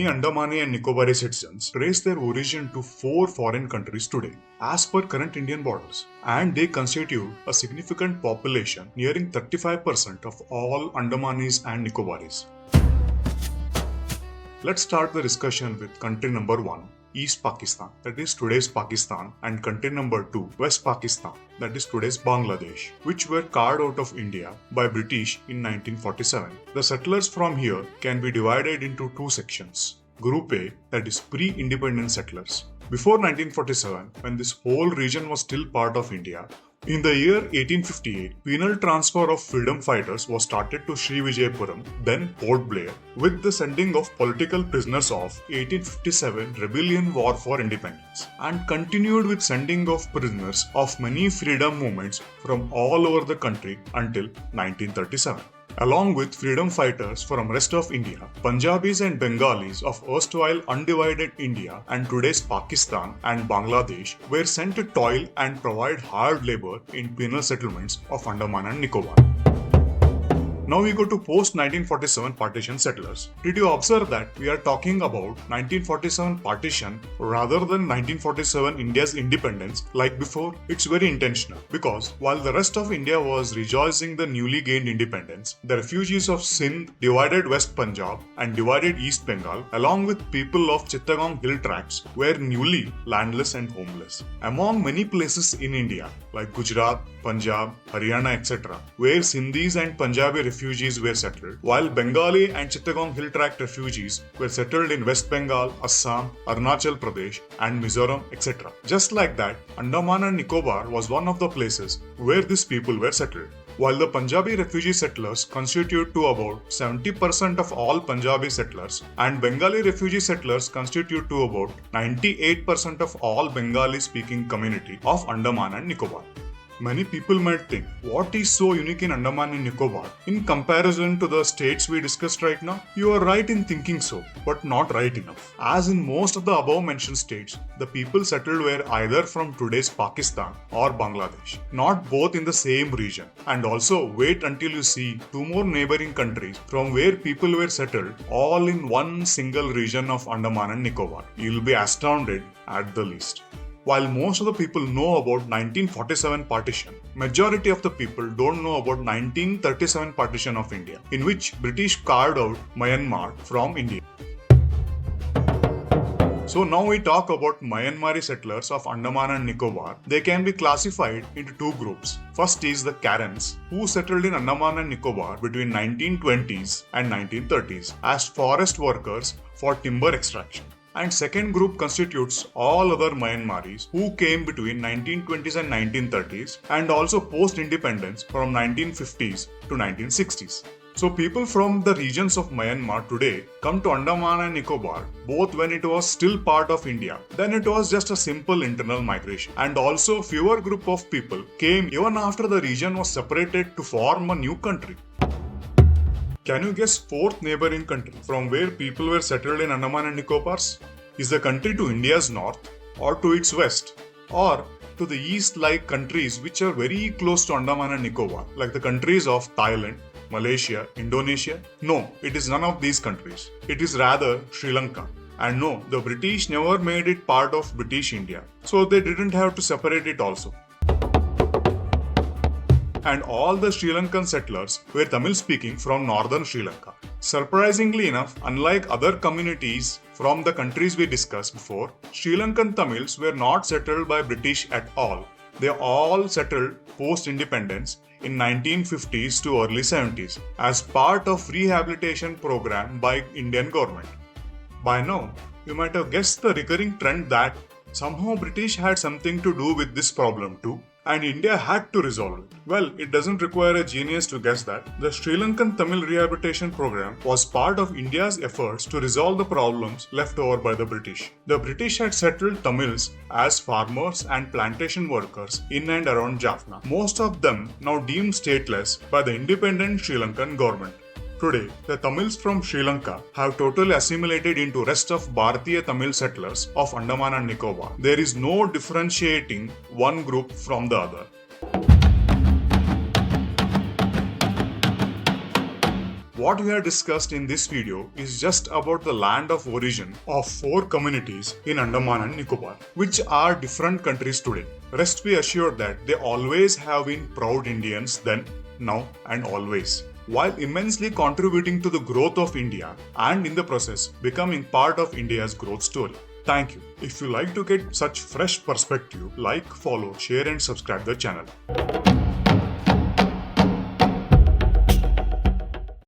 many Andamani and Nicobar citizens trace their origin to 4 foreign countries today, as per current Indian borders, and they constitute a significant population nearing 35% of all Andamanis and Nicobaris. Let's start the discussion with country number 1, East Pakistan, that is today's Pakistan, and country number 2, West Pakistan, that is today's Bangladesh, which were carved out of India by British in 1947. The settlers from here can be divided into 2 sections. Group A, that is pre-independent settlers. Before 1947, when this whole region was still part of India, in the year 1858, penal transfer of freedom fighters was started to Sri Vijaya Puram, then Port Blair, with the sending of political prisoners of 1857 rebellion war for independence, and continued with sending of prisoners of many freedom movements from all over the country until 1937. Along with freedom fighters from rest of India, Punjabis and Bengalis of erstwhile undivided India and today's Pakistan and Bangladesh were sent to toil and provide hard labor in penal settlements of Andaman and Nicobar. Now we go to post-1947 partition settlers. Did you observe that we are talking about 1947 partition rather than 1947 India's independence like before? It's very intentional because while the rest of India was rejoicing the newly gained independence, the refugees of Sindh divided West Punjab and divided East Bengal along with people of Chittagong hill tracts were newly landless and homeless. Among many places in India like Gujarat, Punjab, Haryana, etc., where Sindhis and Punjabi refugees were settled, while Bengali and Chittagong hill tract refugees were settled in West Bengal, Assam, Arunachal Pradesh, and Mizoram, etc. Just like that, Andaman and Nicobar was one of the places where these people were settled. While the Punjabi refugee settlers constitute to about 70% of all Punjabi settlers, and Bengali refugee settlers constitute to about 98% of all Bengali-speaking community of Andaman and Nicobar. Many people might think, what is so unique in Andaman and Nicobar in comparison to the states we discussed right now? You are right in thinking so, but not right enough. As in most of the above mentioned states, the people settled were either from today's Pakistan or Bangladesh, not both in the same region. And also wait until you see 2 more neighboring countries from where people were settled all in one single region of Andaman and Nicobar. You will be astounded at the least. While most of the people know about 1947 partition, majority of the people don't know about 1937 partition of India, in which British carved out Myanmar from India. So now we talk about Myanmari settlers of Andaman and Nicobar. They can be classified into 2 groups. First is the Karens, who settled in Andaman and Nicobar between 1920s and 1930s as forest workers for timber extraction. And second group constitutes all other Myanmaris who came between 1920s and 1930s and also post-independence from 1950s to 1960s. So people from the regions of Myanmar today come to Andaman and Nicobar both when it was still part of India, then it was just a simple internal migration. And also fewer group of people came even after the region was separated to form a new country. Can you guess 4th neighboring country from where people were settled in Andaman and Nicobars? Is the country to India's north or to its west or to the east like countries which are very close to Andaman and Nicobar like the countries of Thailand, Malaysia, Indonesia? No, it is none of these countries. It is rather Sri Lanka. And no, the British never made it part of British India, so they didn't have to separate it also. And all the Sri Lankan settlers were Tamil speaking from northern Sri Lanka. Surprisingly enough, unlike other communities from the countries we discussed before, Sri Lankan Tamils were not settled by British at all. They all settled post-independence in 1950s to early 70s as part of rehabilitation program by Indian government. By now, you might have guessed the recurring trend that somehow British had something to do with this problem too, and India had to resolve it. Well, it doesn't require a genius to guess that the Sri Lankan Tamil Rehabilitation Program was part of India's efforts to resolve the problems left over by the British. The British had settled Tamils as farmers and plantation workers in and around Jaffna, most of them now deemed stateless by the independent Sri Lankan government. Today, the Tamils from Sri Lanka have totally assimilated into rest of Bharatiya Tamil settlers of Andaman and Nicobar. There is no differentiating one group from the other. What we have discussed in this video is just about the land of origin of 4 communities in Andaman and Nicobar, which are different countries today. Rest be assured that they always have been proud Indians then, now and always, while immensely contributing to the growth of India and in the process becoming part of India's growth story. Thank you. If you like to get such fresh perspective, like, follow, share and subscribe the channel.